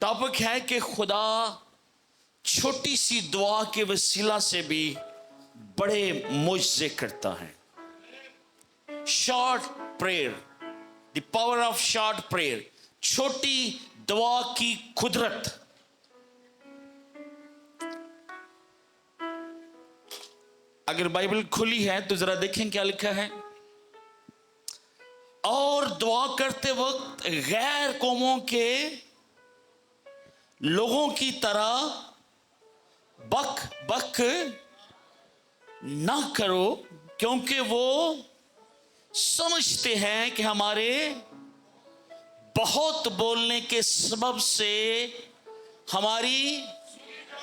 Topic है कि खुदा छोटी सी दुआ के वसीला से भी बड़े मुआजिज़े करता है। Short prayer, the power of short prayer, छोटी दुआ की कुदरत। अगर बाइबल खुली है तो जरा देखें क्या लिखा है। और दुआ करते वक्त गैर कौमों के लोगों की तरह बक बक ना करो, क्योंकि वो समझते हैं कि हमारे बहुत बोलने के सबब से हमारी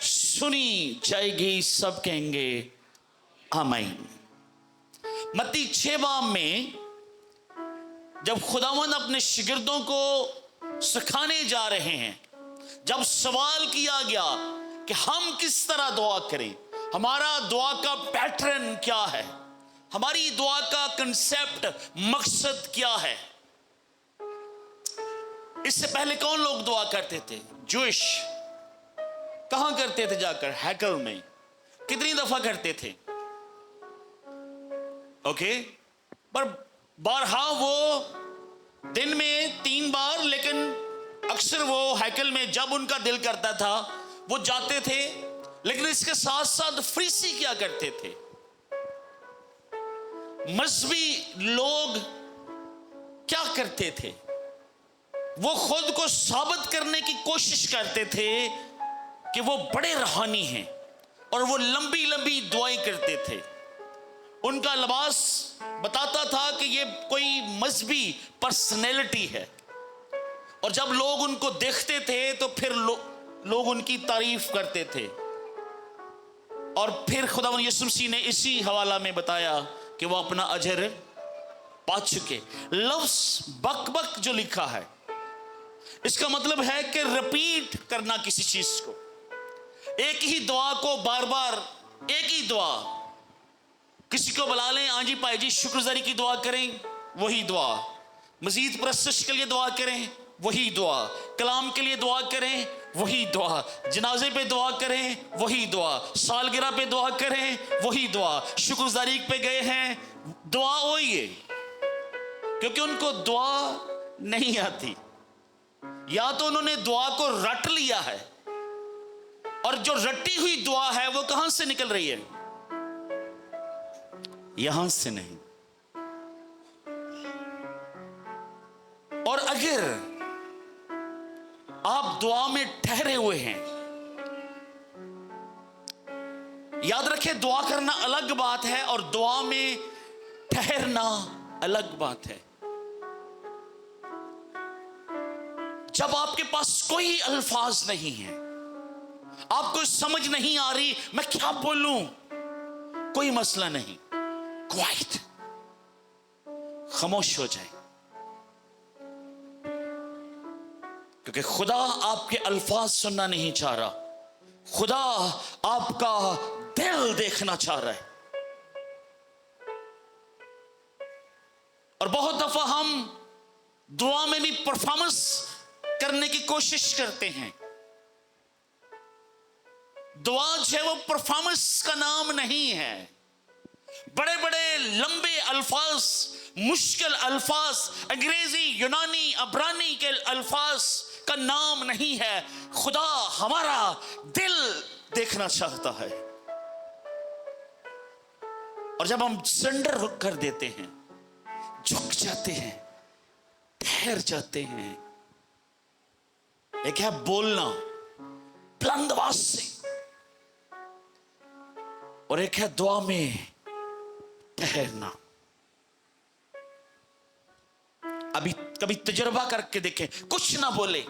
सुनी जाएगी। सब कहेंगे आमीन। मत्ती 6 बाब में जब खुदावंद अपने शिगिर्दों को सिखाने जा रहे हैं, जब सवाल किया गया कि हम किस तरह दुआ करें, हमारा दुआ का पैटर्न क्या है, हमारी दुआ का कंसेप्ट, मकसद क्या है। इससे पहले कौन लोग दुआ करते थे? जूश। कहां करते थे? जाकर हैकल में। कितनी दफा करते थे? ओके, पर बारहा वो दिन में 3 बार, लेकिन अक्सर वो हैकल में जब उनका दिल करता था वो जाते थे। लेकिन इसके साथ साथ फरीसी क्या करते थे? मजहबी लोग क्या करते थे? वो खुद को साबित करने की कोशिश करते थे कि वो बड़े रूहानी हैं और वो लंबी लंबी दुआएं करते थे। उनका लिबास बताता था कि ये कोई मजहबी पर्सनैलिटी है, और जब लोग उनको देखते थे तो फिर लोग उनकी तारीफ करते थे। और फिर खुदावंद यीशु मसीह ने इसी हवाला में बताया कि वो अपना अजर पा चुके। लफ्ज़ बक बक जो लिखा है, इसका मतलब है कि रिपीट करना किसी चीज को, एक ही दुआ को बार बार, एक ही दुआ। किसी को बुला लें, आजी पाई जी शुक्रगुजारी की दुआ करें, वही दुआ। मजीद परस्तश के लिए दुआ करें, वही दुआ। कलाम के लिए दुआ करें, वही दुआ। जनाजे पे दुआ करें, वही दुआ। सालगिरह पे दुआ करें, वही दुआ। शुक्रगुजारी पे गए हैं, दुआ वही है, क्योंकि उनको दुआ नहीं आती। या तो उन्होंने दुआ को रट लिया है, और जो रटी हुई दुआ है वो कहां से निकल रही है? यहां से नहीं। और अगर आप दुआ में ठहरे हुए हैं, याद रखें, दुआ करना अलग बात है और दुआ में ठहरना अलग बात है। जब आपके पास कोई अल्फाज नहीं है, आपको समझ नहीं आ रही मैं क्या बोलूं, कोई मसला नहीं, क्वाइट, खामोश हो जाए, क्योंकि खुदा आपके अल्फाज सुनना नहीं चाह रहा, खुदा आपका दिल देखना चाह रहा है। और बहुत दफा हम दुआ में भी परफॉर्मेंस करने की कोशिश करते हैं। दुआ जो है वो परफॉर्मेंस का नाम नहीं है। बड़े बड़े लंबे अल्फाज, मुश्किल अल्फाज, अंग्रेजी, यूनानी, अब्रानी के अल्फाज का नाम नहीं है। खुदा हमारा दिल देखना चाहता है। और जब हम सरेंडर कर देते हैं, झुक जाते हैं, ठहर जाते हैं, एक है बोलना बुलंद आवाज से, और एक है दुआ में ठहरना। अभी कभी तजुर्बा करके देखें, कुछ ना बोले।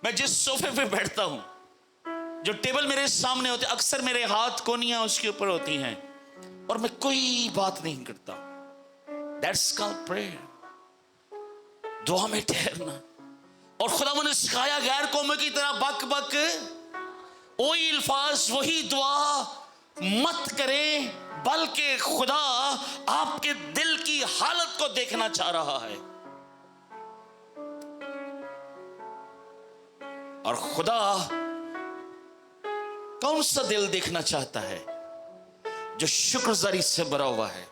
मैं जिस सोफे पे बैठता हूं, जो टेबल मेरे सामने होते, अक्सर मेरे हाथ कोनियां उसके ऊपर होती हैं, और मैं कोई बात नहीं करता। दैट्स कॉल्ड प्रेयर, दुआ में ठहरना। और खुदा ने सिखाया गैर कौमों की तरह बक बक, वही अल्फाज, वही दुआ मत करें, बल्कि खुदा आपके दिल की हालत को देखना चाह रहा है। और खुदा कौन सा दिल देखना चाहता है? जो शुक्रगुजारी से भरा हुआ है,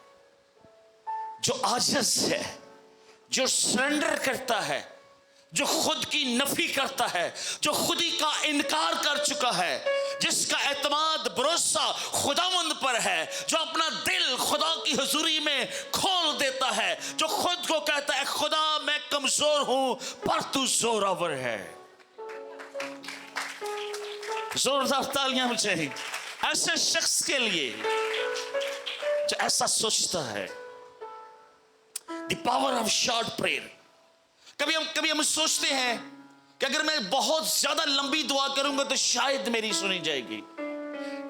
जो आजिज़ है, जो सरेंडर करता है, जो खुद की नफी करता है, जो खुद ही का इनकार कर चुका है, जिसका एतमाद भरोसा खुदावंद पर है, जो अपना दिल खुदा की हुजूरी में खोल देता है, जो खुद को कहता है खुदा मैं कमजोर हूं पर तू जोरावर है। जोरदार तालियां चाहिए ऐसे शख्स के लिए जो ऐसा सोचता है। The power of short prayer. कभी हम सोचते हैं कि अगर मैं बहुत ज्यादा लंबी दुआ करूंगा तो शायद मेरी सुनी जाएगी।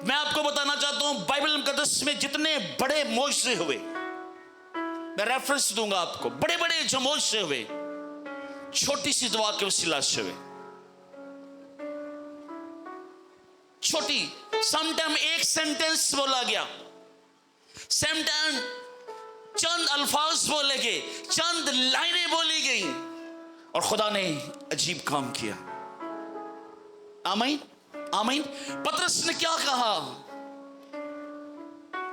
मैं आपको बताना चाहता हूं बाइबल मुकद्दस में जितने बड़े मोजज़े हुए, मैं रेफरेंस दूंगा आपको, बड़े बड़े जो मोजज़े हुए छोटी सी दुआ के वसीला से हुए। छोटी, समटाइम एक सेंटेंस बोला गया, समटाइम चंद अल्फाज बोले गए, चंद लाइनें बोली गई और खुदा ने अजीब काम किया। आमीन आमीन। पतरस ने क्या कहा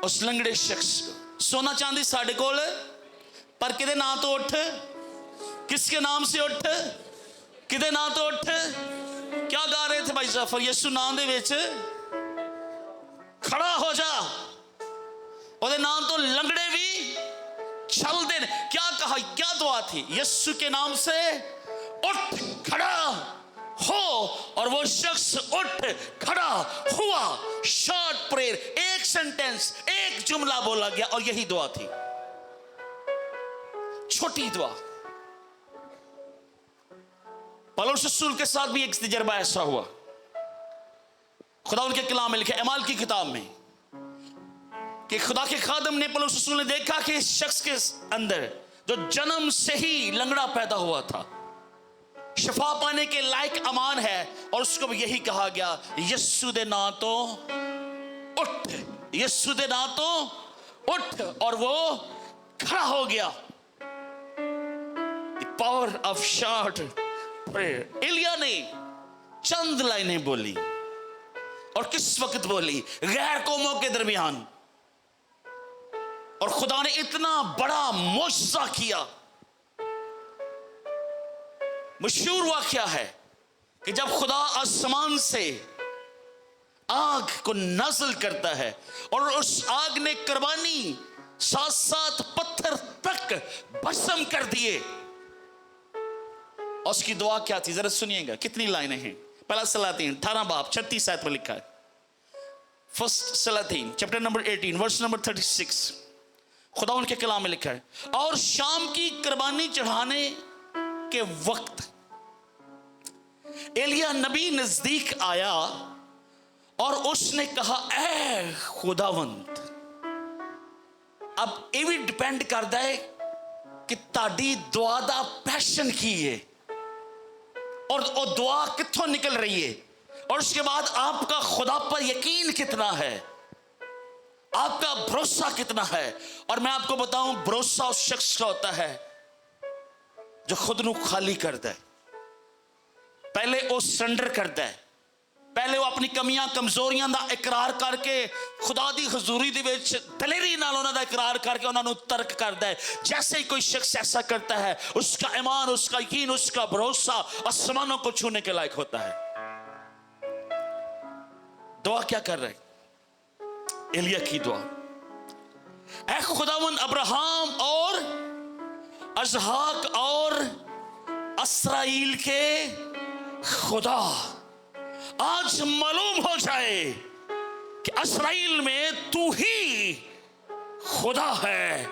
उस लंगड़े शख्स को? सोना चांदी साढ़े कोल पर किदे नाम तो उठ, किसके नाम से उठ, किदे नाम तो उठ। क्या गा रहे थे भाई जाफर? यीशु नाम दे विच खड़ा हो जा, ओदे नाम तो लंगड़े भी चल दे। क्या कहा, क्या दुआ थी? यीशु के नाम से उठ खड़ा हो, और वो शख्स उठ खड़ा हुआ। शॉर्ट प्रेयर, एक सेंटेंस, एक जुमला बोला गया और यही दुआ थी, छोटी दुआ। पौलुस रसूल के साथ भी एक तजर्बा ऐसा हुआ। खुदा उनके कलाम में लिखा, अमाल की किताब में, कि खुदा के खादम ने, पौलुस रसूल ने देखा कि इस शख्स के अंदर जो जन्म से ही लंगड़ा पैदा हुआ था, शफा पाने के लायक अमान है, और उसको भी यही कहा गया, यीशु दे नाम तो उठ, यीशु दे नाम तो उठ, और वो खड़ा हो गया। Power of short prayer. Elia ने चंद लाइनें बोली, और किस वक्त बोली? गैर कौमों के दरमियान, और खुदा ने इतना बड़ा मुआजिज़ा किया। मशहूर वाक़या है कि जब खुदा आसमान से आग को नाज़िल करता है और उस आग ने कुर्बानी 7 पत्थर तक भस्म कर दिए, और उसकी दुआ क्या थी? जरा सुनिएगा, कितनी लाइनें हैं। पहला सलातीन 18 बाब 36 आयत में लिखा है। फर्स्ट सलातीन चैप्टर नंबर 18 वर्स नंबर 36, खुदा उनके कलाम में लिखा है, और शाम की कुर्बानी चढ़ाने के वक्त एलिया नबी नजदीक आया और उसने कहा, ऐ खुदावंद। अब ये भी डिपेंड करता है कि ताड़ी दुआ दा पैशन की है, और दुआ कित्थों निकल रही है, और उसके बाद आपका खुदा पर यकीन कितना है, आपका भरोसा कितना है। और मैं आपको बताऊं, भरोसा उस शख्स का होता है जो खुद नू खाली करता है। पहले वो सरेंडर करता है, पहले वो अपनी कमियां कमजोरियां का इकरार करके खुदा दी हजूरी दे विच दलेरी नाल उन्हां दा इकरार करके उन्हां नू तर्क करता है। जैसे ही कोई शख्स ऐसा करता है, उसका ईमान, उसका यकीन, उसका भरोसा आसमानों को छूने के लायक होता है। दुआ क्या कर रहे? एलिया की दुआ, ऐ खुदावंद अब्राहम और इसहाक और इसराइल के खुदा, आज मालूम हो जाए कि इसराइल में तू ही खुदा है,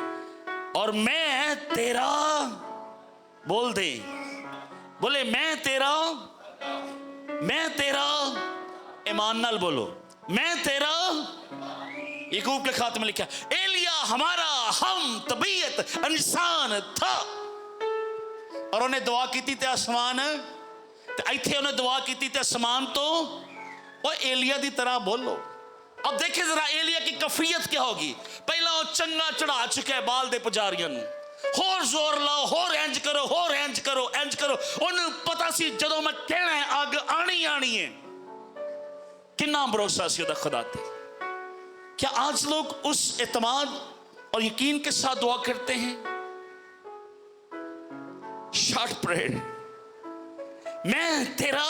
और मैं तेरा, बोल दे, बोले मैं तेरा ईमान नाल बोलो, मैं तेरा। याकूब के खाते में लिखा, एलिया हमारा हम तबीयत इंसान था, और उन्हें दुआ की थी ते आसमान, इत्थे उन्हें दुआ की थी ते आसमान तो और एलिया की तरह बोलो। अब देखिए जरा एलिया की कफियत क्या होगी। पहला वो चंगा चढ़ा चुका है बाल दे पुजारियों, होर जोर लाओ, होर इंज करो, होर इंज करो, इंज करो। उन्हें पता सी जदों मैं कहना है अग आनी आनी है। कितना भरोसा सी उहदा खुदा ते। क्या आज लोग उस एतमाद और यकीन के साथ दुआ करते हैं? शॉर्ट प्रेयर, मैं तेरा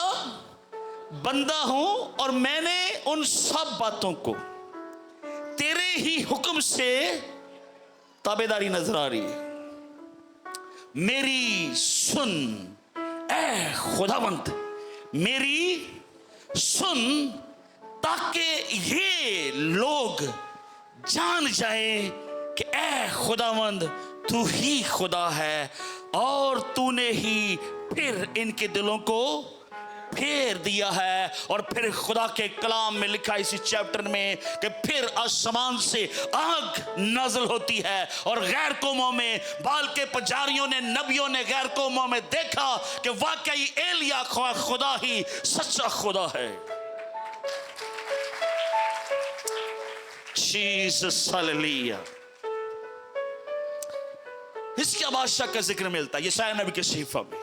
बंदा हूं और मैंने उन सब बातों को तेरे ही हुक्म से ताबेदारी नजर आ रही है। मेरी सुन ऐ खुदावंत, मेरी सुन, ताकि ये लोग जान जाएं कि ऐ खुदावंद तू ही खुदा है और तूने ही फिर इनके दिलों को फेर दिया है। और फिर खुदा के कलाम में लिखा इसी चैप्टर में कि फिर आसमान से आग नाज़िल होती है और गैर कौमों में, बाल के पुजारियों ने, नबियों ने गैर कौमों में देखा कि वाकई एलिया खुदा ही सच्चा खुदा है। Jesus hallelujah. हिजकिय्याह बादशाह का जिक्र मिलता है यशायाह नबी के सहीफा में।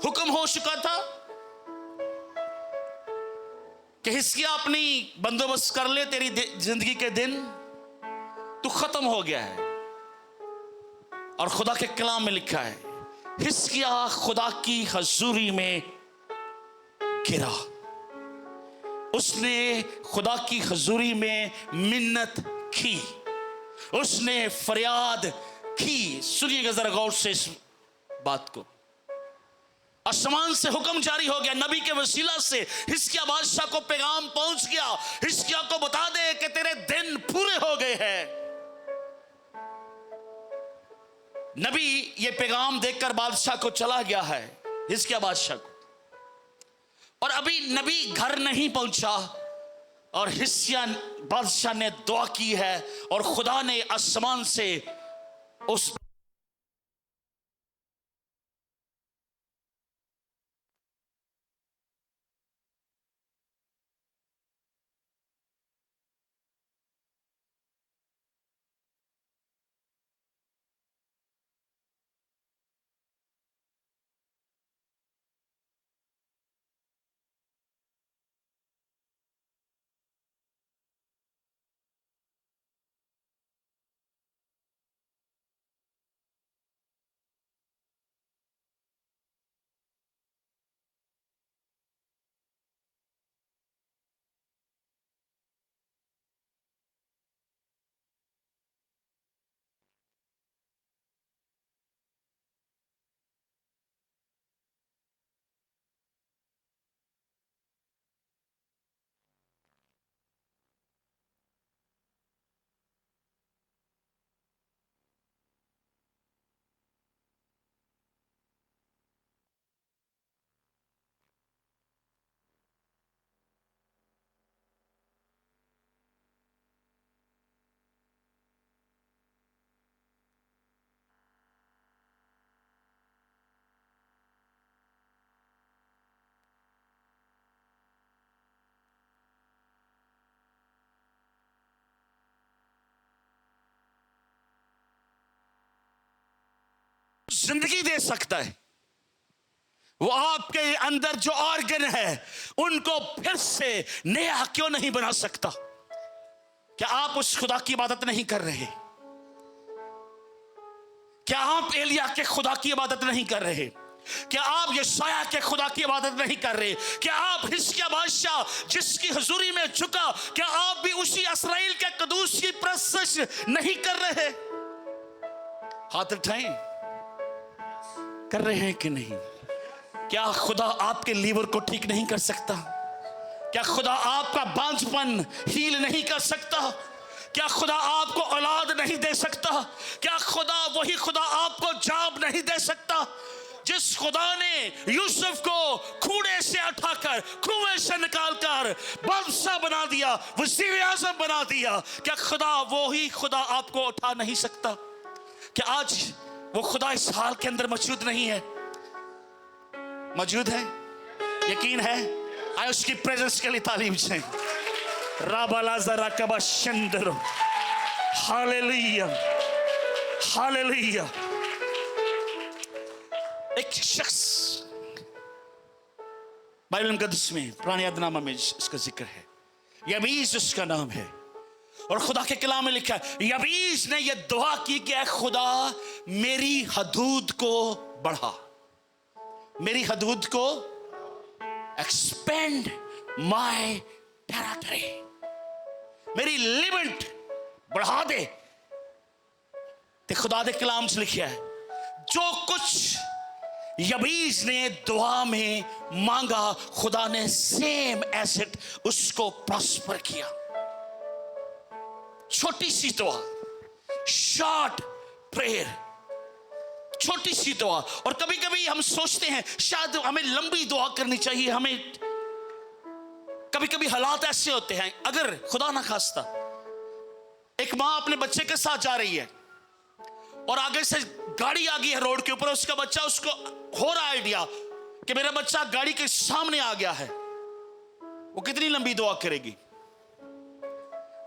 हुक्म हो चुका था कि हिजकिय्याह अपनी बंदोबस्त कर ले, तेरी जिंदगी के दिन तू खत्म हो गया है। और खुदा के कलाम में लिखा है हिजकिय्याह खुदा की हजूरी में गिरा। उसने खुदा की हजूरी में मिन्नत की, उसने फरियाद की। सुनिएगा जरा गौर से इस बात को। आसमान से हुक्म जारी हो गया, नबी के वसीला से हिजकिय्याह बादशाह को पैगाम पहुंच गया, हिजकिय्याह को बता दे कि तेरे दिन पूरे हो गए हैं। नबी ये पैगाम देकर बादशाह को चला गया है, हिजकिय्याह बादशाह को। और अभी नबी घर नहीं पहुंचा और हिजकिय्याह बादशाह ने दुआ की है और खुदा ने आसमान से उस जिंदगी दे सकता है। वो आपके अंदर जो ऑर्गन है उनको फिर से नया क्यों नहीं बना सकता? क्या आप उस खुदा की इबादत नहीं कर रहे? क्या आप एलिया के खुदा की इबादत नहीं कर रहे? क्या आप यशायाह के खुदा की इबादत नहीं कर रहे? क्या आप हिजकिय्याह बादशाह जिसकी हजूरी में झुका, क्या आप भी उसी इस्राएल के कदूस की परस्तिश नहीं कर रहे? हाथ उठाएं, कर रहे हैं कि नहीं? क्या खुदा आपके लीवर को ठीक नहीं कर सकता? क्या खुदा आपका बांझपन हील नहीं कर सकता? क्या खुदा आपको औलाद नहीं दे सकता? क्या खुदा वही खुदा आपको जॉब नहीं दे सकता? जिस खुदा ने यूसुफ को खूड़े से उठाकर, कुएं से निकालकर बादशाह बना दिया, वज़ीर आज़म बना दिया, क्या खुदा वही खुदा आपको उठा नहीं सकता? क्या आज वो खुदा इस हाल के अंदर मौजूद नहीं है? मौजूद है, यकीन है। आए उसकी प्रेजेंस के लिए तालीम से राबालाज़रा कबा शंदरो। Hallelujah, hallelujah. एक शख्स बाइबल मुकद्दस में पुराने यादनामा में इसका जिक्र है, यबीस उसका नाम है। और खुदा के कलाम में लिखा है, यबीस ने यह दुआ की कि ऐ खुदा मेरी हदूद को बढ़ा, मेरी हदूद को एक्सपेंड माय टेरिटरी, मेरी लिमिट बढ़ा दे। ते खुदा के कलाम से लिखा है, जो कुछ यबीस ने दुआ में मांगा खुदा ने सेम एसेट उसको प्रॉस्पर किया। छोटी सी दुआ, शॉर्ट प्रेयर, छोटी सी दुआ। और कभी कभी हम सोचते हैं शायद हमें लंबी दुआ करनी चाहिए। हमें कभी कभी हालात ऐसे होते हैं, अगर खुदा ना खास्ता एक मां अपने बच्चे के साथ जा रही है और आगे से गाड़ी आ गई है रोड के ऊपर, उसका बच्चा, उसको हो रहा आइडिया कि मेरा बच्चा गाड़ी के सामने आ गया है, वो कितनी लंबी दुआ करेगी?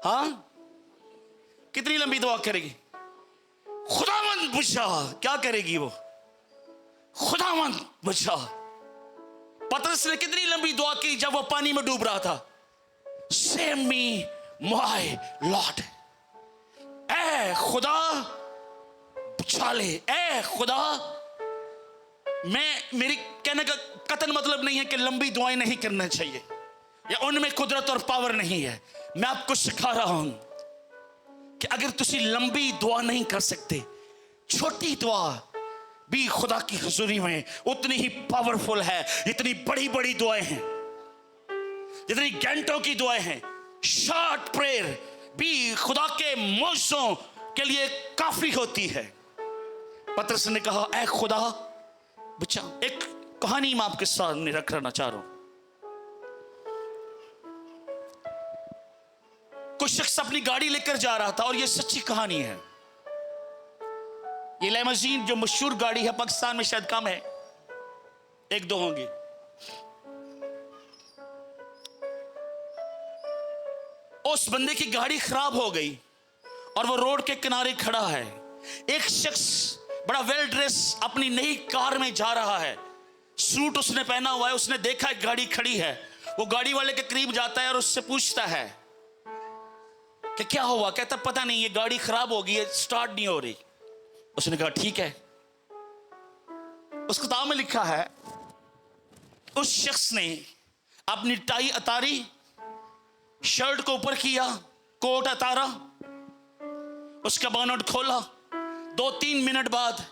हाँ, कितनी लंबी दुआ करेगी? खुदावंद बचा, क्या करेगी वो? खुदावंद बचा। पतरस ने कितनी लंबी दुआ की जब वो पानी में डूब रहा था? सेव मी माय लॉर्ड, ऐ खुदा बचा ले, ऐ खुदा। मेरी कहने का कतन मतलब नहीं है कि लंबी दुआएं नहीं करना चाहिए या उनमें कुदरत और पावर नहीं है। मैं आपको सिखा रहा हूं कि अगर तुसी लंबी दुआ नहीं कर सकते, छोटी दुआ भी खुदा की हुजूरी में उतनी ही पावरफुल है जितनी बड़ी बड़ी दुआएं हैं, जितनी घंटों की दुआएं हैं। शॉर्ट प्रेयर भी खुदा के मौजों के लिए काफी होती है। पतरस ने कहा, ऐ खुदा बचा। एक कहानी मैं आपके सामने रखना चाह रहा हूं। कुछ शख्स अपनी गाड़ी लेकर जा रहा था, और यह सच्ची कहानी है। ये लिमोजीन जो मशहूर गाड़ी है, पाकिस्तान में शायद कम है, एक दो होंगी। उस बंदे की गाड़ी खराब हो गई और वो रोड के किनारे खड़ा है। एक शख्स बड़ा वेल ड्रेस अपनी नई कार में जा रहा है, सूट उसने पहना हुआ है। उसने देखा एक गाड़ी खड़ी है, वो गाड़ी वाले के करीब जाता है और उससे पूछता है कि क्या हुआ? कहता पता नहीं, ये गाड़ी खराब हो गई है, स्टार्ट नहीं हो रही। उसने कहा ठीक है। उस किताब में लिखा है, उस शख्स ने अपनी टाई उतारी, शर्ट को ऊपर किया, कोट उतारा, उसका बोनट खोला। 2-3 मिनट बाद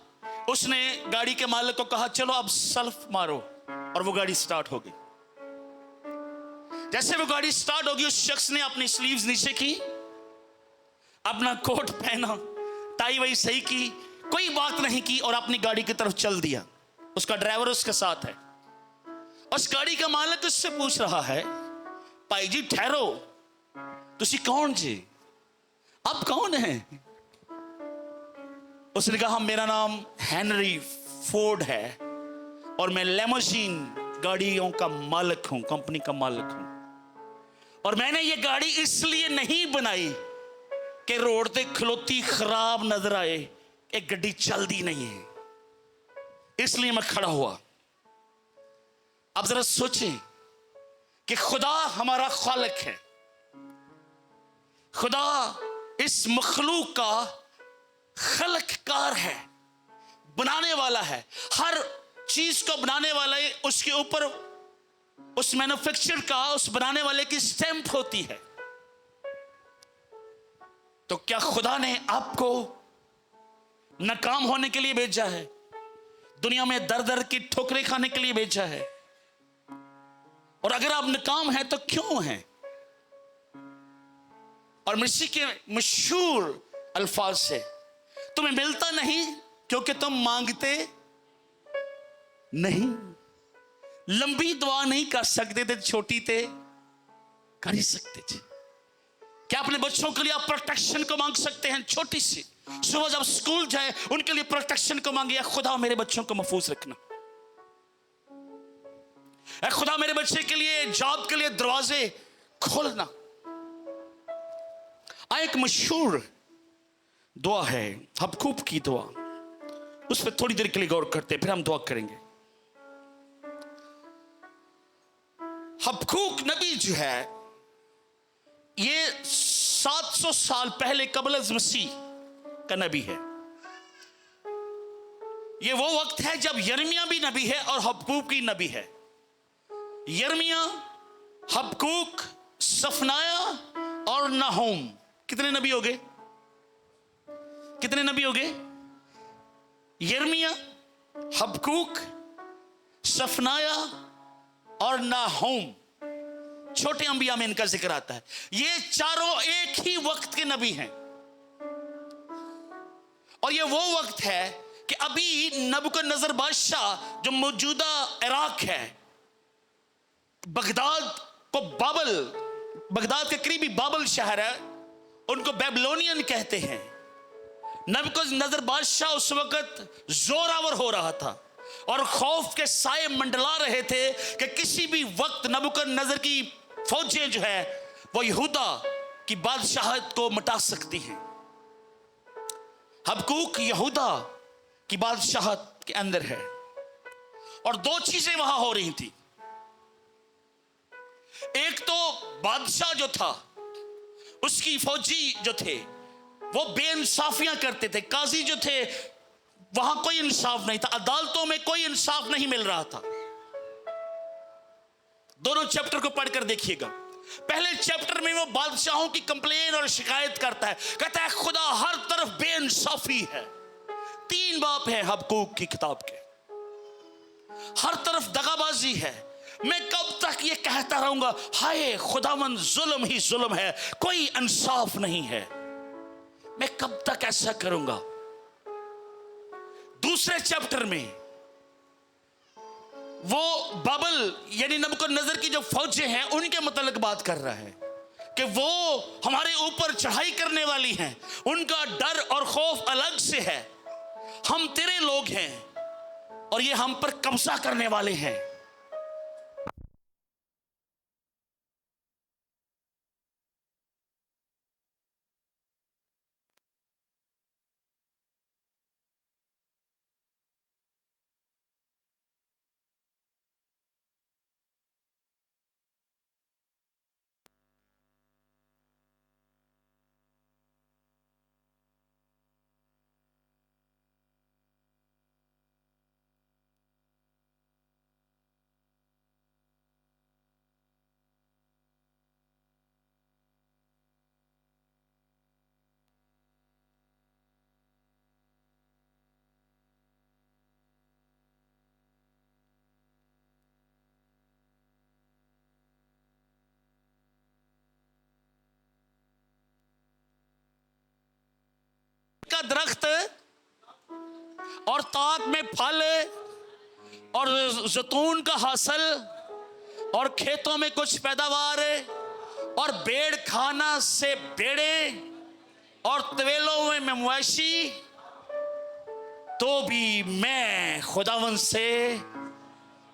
उसने गाड़ी के मालिक को कहा चलो अब सेल्फ मारो, और वो गाड़ी स्टार्ट हो गई। जैसे वो गाड़ी स्टार्ट होगी, उस शख्स ने अपनी स्लीव्स नीचे की, अपना कोट पहना, टाई वही सही की, कोई बात नहीं की, और अपनी गाड़ी की तरफ चल दिया। उसका ड्राइवर उसके साथ है। उस गाड़ी का मालिक उससे पूछ रहा है, भाई जी ठहरो, तुसी कौन जी? आप कौन हैं? उसने कहा मेरा नाम हेनरी फोर्ड है और मैं लिमोजीन गाड़ियों का मालिक हूं, कंपनी का मालिक हूं। और मैंने ये गाड़ी इसलिए नहीं बनाई कि रोड पे खलोती खराब नजर आए, एक गड्डी चलती नहीं है, इसलिए मैं खड़ा हुआ। अब जरा सोचें कि खुदा हमारा खालिक है, खुदा इस मखलूक का खलककार है, बनाने वाला है। हर चीज को बनाने वाले, उसके ऊपर उस मैन्युफैक्चर का, उस बनाने वाले की स्टैंप होती है। तो क्या खुदा ने आपको नाकाम होने के लिए भेजा है? दुनिया में दर दर की ठोकरें खाने के लिए भेजा है? और अगर आप नाकाम हैं तो क्यों हैं? और मसीह के मशहूर अल्फाज से, तुम्हें मिलता नहीं क्योंकि तुम मांगते नहीं। लंबी दुआ नहीं कर सकते थे, छोटी थे कर ही सकते थे। क्या अपने बच्चों के लिए आप प्रोटेक्शन को मांग सकते हैं? छोटी सी सुबह जब स्कूल जाए उनके लिए प्रोटेक्शन को मांगे, खुदा मेरे बच्चों को महफूज रखना, खुदा मेरे बच्चे के लिए जॉब के लिए दरवाजे खोलना। एक मशहूर दुआ है हबक्कूक की दुआ, उस पर थोड़ी देर के लिए गौर करते हैं, फिर हम दुआ करेंगे। हबक्कूक नबी जो है ये 700 साल पहले कबल मसीह का नबी है। ये वो वक्त है जब यिर्मयाह भी नबी है और हबक्कूक भी नबी है। यिर्मयाह, हबक्कूक, सफनाया और नहूम, कितने नबी हो गए? कितने नबी हो गए? यिर्मयाह, हबक्कूक, सफनाया और नहूम। छोटे अंबिया में इनका जिक्र आता है। ये चारों एक ही वक्त के नबी हैं। और ये वो वक्त है कि अभी नबूकदनेस्सर बादशाह जो मौजूदा इराक है, बगदाद को बगदाद के करीबी बाबल शहर है, उनको बेबीलोनियन कहते हैं। नबूकदनेस्सर बादशाह उस वक्त जोरावर हो रहा था और खौफ के साए मंडला रहे थे कि किसी भी वक्त नबूकदनेस्सर की फौजें जो है वो यहूदा की बादशाहत को मिटा सकती हैं। हबक्कूक यहूदा की बादशाहत के अंदर है और दो चीजें वहां हो रही थी। एक तो बादशाह जो था उसकी फौजी जो थे वो बेइंसाफियां करते थे। काजी जो थे वहां कोई इंसाफ नहीं था, अदालतों में कोई इंसाफ नहीं मिल रहा था। दोनों चैप्टर को पढ़कर देखिएगा। पहले चैप्टर में वो बादशाहों की कंप्लेन और शिकायत करता है, कहता है खुदा हर तरफ बेइंसाफी है। 3 बाप है हबक्कूक की किताब के, हर तरफ दगाबाजी है। मैं कब तक ये कहता रहूंगा, हाय खुदावंद जुल्म ही जुल्म है, कोई इंसाफ नहीं है। मैं कब तक ऐसा करूंगा? दूसरे चैप्टर में वो बाबल यानी नबूकदनेस्सर की जो फौजें हैं उनके मतलब बात कर रहा है कि वो हमारे ऊपर चढ़ाई करने वाली हैं, उनका डर और खौफ अलग से है। हम तेरे लोग हैं और ये हम पर कब्जा करने वाले हैं। का दरख्त और ताक में फल और जैतून का हासिल और खेतों में कुछ पैदावार और बेड़ खाना से बेड़े और तवेलों में मवेशी, तो भी मैं खुदावन से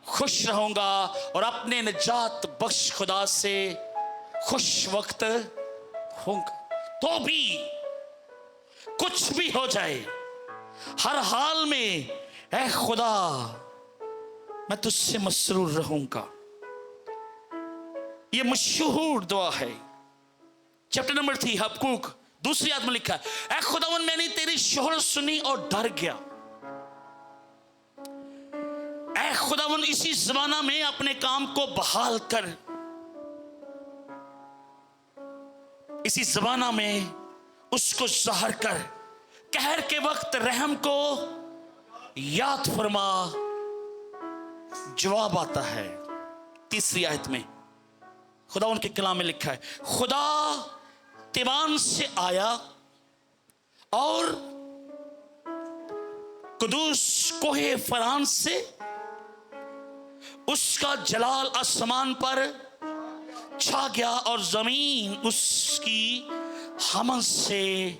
खुश रहूंगा और अपने निजात बख्श खुदा से खुश वक्त होऊंगा। तो भी कुछ भी हो जाए, हर हाल में ऐ खुदा मैं तुझसे मसरूर रहूंगा। ये मशहूर दुआ है। चैप्टर नंबर 3 हबक्कूक, दूसरी आयत में लिखा है, ऐ खुदावन मैंने तेरी शोहरत सुनी और डर गया। ऐ खुदावन इसी जमाना में अपने काम को बहाल कर, इसी जमाना में उसको ज़ाहिर कर, कहर के वक्त रहम को याद फरमा। जवाब आता है तीसरी आयत में, खुदा उनके कलाम में लिखा है, खुदा तिबान से आया और कुदूस कोहे फरान से उसका जलाल आसमान पर छा गया और जमीन उसकी हमन से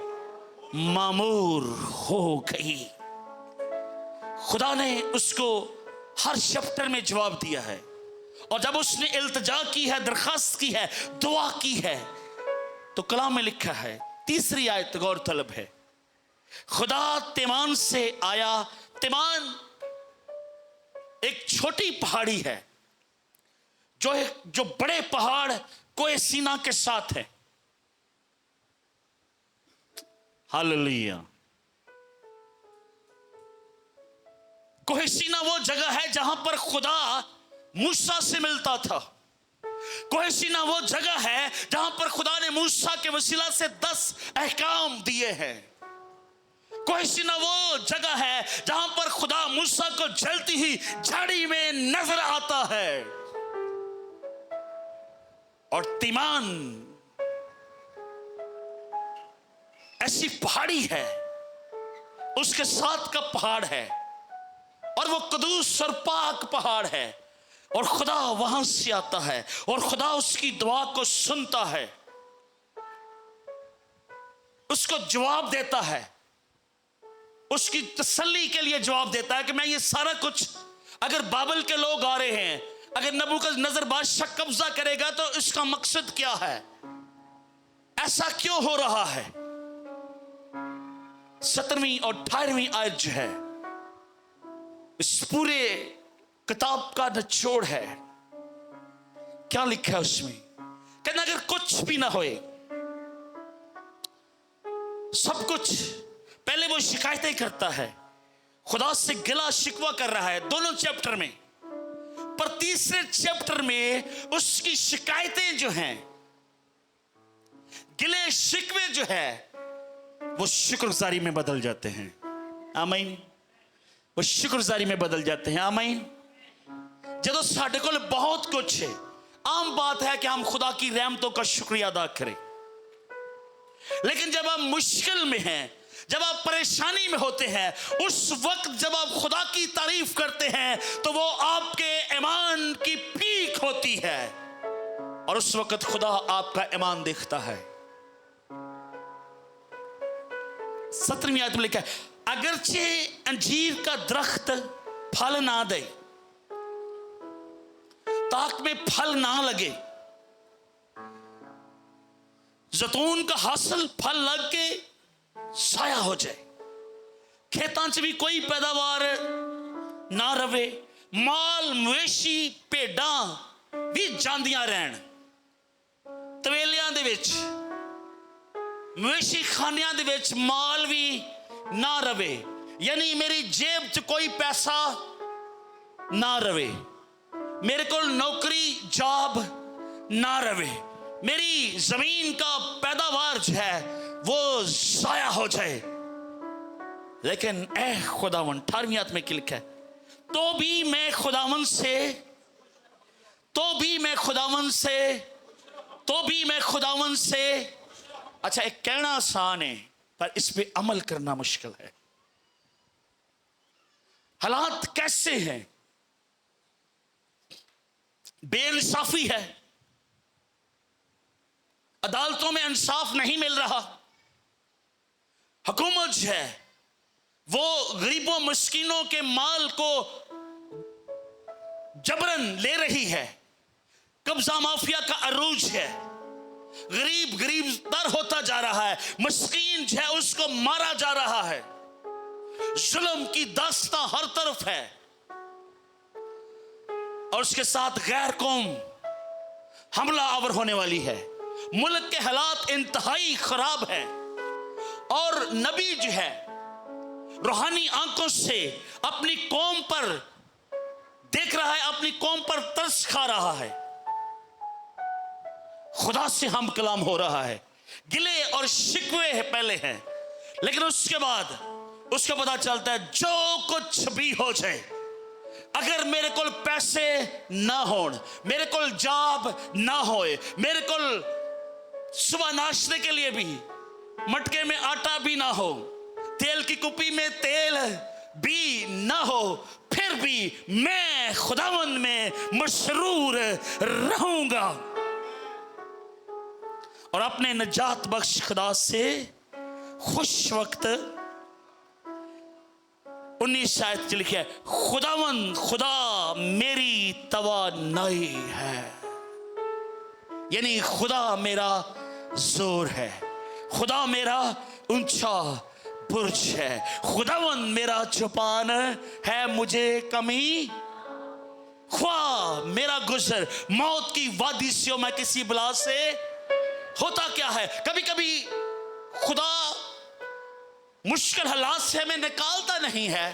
मामूर हो गई। खुदा ने उसको हर चैप्टर में जवाब दिया है और जब उसने इल्तिजा की है, दरखास्त की है, दुआ की है, तो कलाम में लिखा है तीसरी आयत गौर तलब है, खुदा तिमान से आया। तिमान एक छोटी पहाड़ी है जो बड़े पहाड़ कोहे सीना के साथ है। हालेलुया। कोहे सीना वो जगह है जहां पर खुदा मूसा से मिलता था। कोहे सीना वो जगह है जहां पर खुदा ने मूसा के वसीला से 10 अहकाम दिए हैं। कोहे सीना वो जगह है जहां पर खुदा मूसा को जलती हुई झाड़ी में नजर आता है। और तीमान ऐसी पहाड़ी है, उसके साथ का पहाड़ है, और वो कदूस और पाक पहाड़ है, और खुदा वहां से आता है और खुदा उसकी दुआ को सुनता है, उसको जवाब देता है, उसकी तसल्ली के लिए जवाब देता है कि मैं ये सारा कुछ, अगर बाबल के लोग आ रहे हैं, अगर नबूकदनेस्सर बादशाह कब्जा करेगा तो इसका मकसद क्या है, ऐसा क्यों हो रहा है। 17वीं और 18वीं आयत जो है इस पूरे किताब का निचोड़ है। क्या लिखा है उसमें? कहना अगर कुछ भी ना होए, सब कुछ, पहले वो शिकायतें करता है, खुदा से गिला शिकवा कर रहा है दोनों चैप्टर में, पर तीसरे चैप्टर में उसकी शिकायतें जो हैं, गिले शिकवे जो है, वो शुक्रगुजारी में बदल जाते हैं। आमीन। वो शुक्रगुजारी में बदल जाते हैं। आमीन। जब साढ़े को बहुत कुछ है, आम बात है कि हम खुदा की रहमतों का शुक्रिया अदा करें, लेकिन जब आप मुश्किल में हैं, जब आप परेशानी में होते हैं, उस वक्त जब आप खुदा की तारीफ करते हैं तो वो आपके ईमान की पीक होती है, और उस वक्त खुदा आपका ईमान देखता है। 17वीं आयत में लिखा है, अगरचे अंजीर का दरख्त फल ना दे, ताक में फल ना लगे, जैतून का हासिल फल लग के साया हो जाए, खेतां च भी कोई पैदावार ना रवे, माल मवेशी भेडां भी जांदियां रहन, तवेलियां दे विच, मवेशी खानियां दे विच माल भी ना रवे, यानी मेरी जेब च कोई पैसा ना रवे, मेरे को नौकरी जॉब ना रवे, मेरी जमीन का पैदावार जो है वो जाया हो जाए। लेकिन ऐ खुदावन, 18वीं आयत में क्या लिखा है, तो भी मैं खुदावन से, तो भी मैं खुदावन से, तो भी मैं खुदावन से। अच्छा, एक कहना आसान है पर इस पे अमल करना मुश्किल है। हालात कैसे हैं? बेइंसाफी है, अदालतों में इंसाफ नहीं मिल रहा, हुकूमत जो है वो गरीबों मिस्कीनों के माल को जबरन ले रही है, कब्जा माफिया का अरूज है, गरीब गरीबतर होता जा रहा है, मिस्कीन जो है उसको मारा जा रहा है, जुल्म की दास्तां हर तरफ है, और उसके साथ गैर कौम हमला आवर होने वाली है। मुल्क के हालात इंतहाई खराब है, और नबी जो है रूहानी आंखों से अपनी कौम पर देख रहा है, अपनी कौम पर तरस खा रहा है, खुदा से हम कलाम हो रहा है, गिले और शिकवे है पहले हैं, लेकिन उसके बाद उसको पता चलता है जो कुछ भी हो जाए, अगर मेरे को पैसे ना हो, मेरे को जॉब ना होए, मेरे को सुबह नाश्ते के लिए भी मटके में आटा भी ना हो, तेल की कुप्पी में तेल भी ना हो, फिर भी मैं खुदावंद में मसरूर रहूंगा और अपने नजात बख्श खुदा से खुश वक्त। 19 आयत लिखा है, खुदावंद खुदा मेरी तवानाई है, यानी खुदा मेरा जोर है, खुदा मेरा ऊंचा बुर्ज है, खुदावंद मेरा चौपान है, मुझे कमी ख्वाह मेरा गुजर मौत की वादी से मैं किसी बला से। होता क्या है, कभी कभी खुदा मुश्किल हालात से हमें निकालता नहीं है,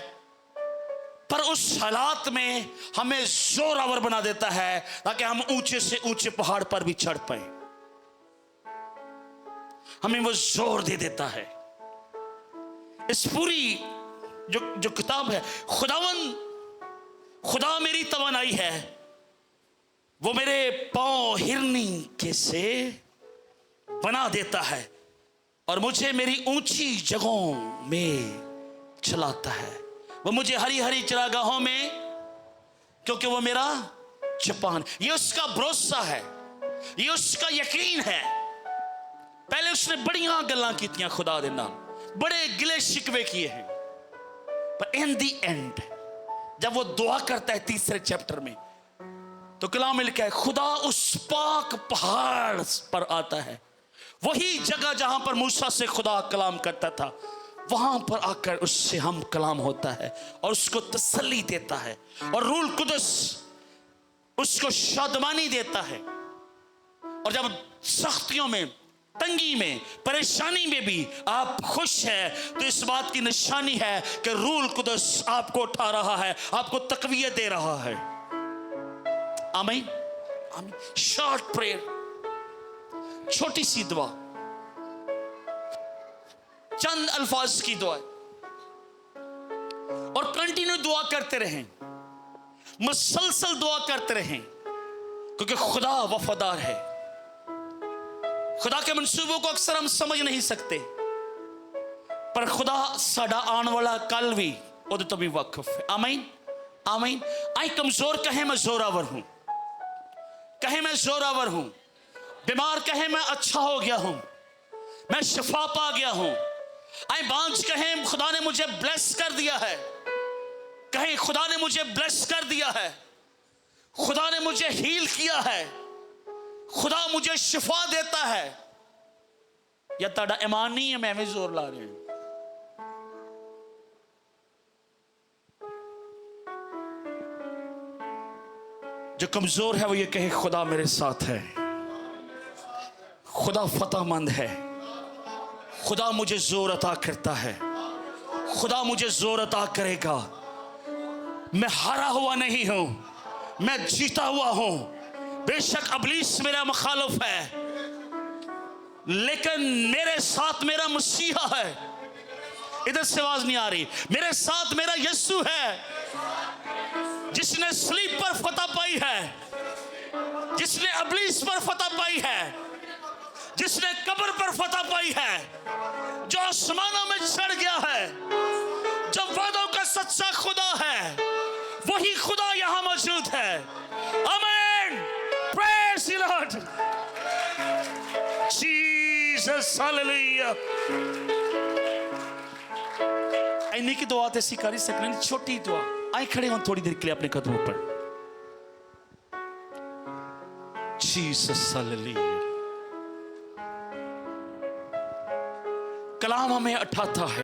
पर उस हालात में हमें जोरावर बना देता है ताकि हम ऊंचे से ऊंचे पहाड़ पर भी चढ़ पाए। हमें वो जोर दे देता है। इस पूरी जो किताब है, खुदा मेरी तवानाई है, वो मेरे पांव हिरनी के से बना देता है और मुझे मेरी ऊंची जगहों में चलाता है। वो मुझे हरी हरी चरागाहों में, क्योंकि वो मेरा चपान। ये उसका भरोसा है, ये उसका यकीन है। पहले उसने बड़ियां गल्लां कीतियां खुदा दे नाल, बड़े गिले शिकवे किए हैं, पर इन दी एंड जब वो दुआ करता है तीसरे चैप्टर में, तो कलाम में लिखा है खुदा उस पाक पहाड़ पर आता है। वही जगह जहां पर मूसा से खुदा कलाम करता था, वहां पर आकर उससे हम कलाम होता है और उसको तसल्ली देता है, और रूह कुदस उसको शादमानी देता है। और जब सख्तियों में, तंगी में, परेशानी में भी आप खुश हैं, तो इस बात की निशानी है कि रूह कुदस आपको उठा रहा है, आपको तकवीयत दे रहा है। आमीन आमीन। शॉर्ट प्रेयर, छोटी सी दुआ, चंद अल्फाज की दुआ, और कंटिन्यू दुआ करते रहें, मुसलसल दुआ करते रहें, क्योंकि खुदा वफादार है। खुदा के मंसूबों को अक्सर हम समझ नहीं सकते, पर खुदा साडा आने वाला कल भी उहदे तो भी वाकिफ है। आमीन आमीन। आई कमजोर कहे मैं जोरावर हूं, कहे मैं जोरावर हूं, बीमार कहे मैं अच्छा हो गया हूं, मैं शिफा पा गया हूं। आई बांझ कहे खुदा ने मुझे ब्लेस कर दिया है, कहे खुदा ने मुझे ब्लेस कर दिया है, खुदा ने मुझे हील किया है, खुदा मुझे शिफा देता है। या ताड़ा ईमान नहीं है, मैं भी जोर ला रहे हैं। जो कमजोर है वो ये कहे खुदा मेरे साथ है, खुदा फतहमंद है, खुदा मुझे जोर अता करता है, खुदा मुझे जोर अता करेगा। मैं हारा हुआ नहीं हूं, मैं जीता हुआ हूं। बेशक अबलीस मेरा मुखालिफ है, लेकिन मेरे साथ मेरा मसीहा है। इधर से आवाज नहीं आ रही। मेरे साथ मेरा यीशु है, जिसने सलीब पर फतह पाई है, जिसने अबलीस पर फतह पाई है, जिसने कब्र पर फतह पाई है, जो आसमानों में चढ़ गया है, जो वादों का सच्चा खुदा है, वही खुदा यहां मौजूद है। आमीन। Praise the Lord Jesus, hallelujah. इन्हीं की दुआ ते सिखारी सकने, छोटी दुआ। आए खड़े हो थोड़ी देर के लिए अपने कदमों पर। Jesus, hallelujah. कलाम हमें उठाता है।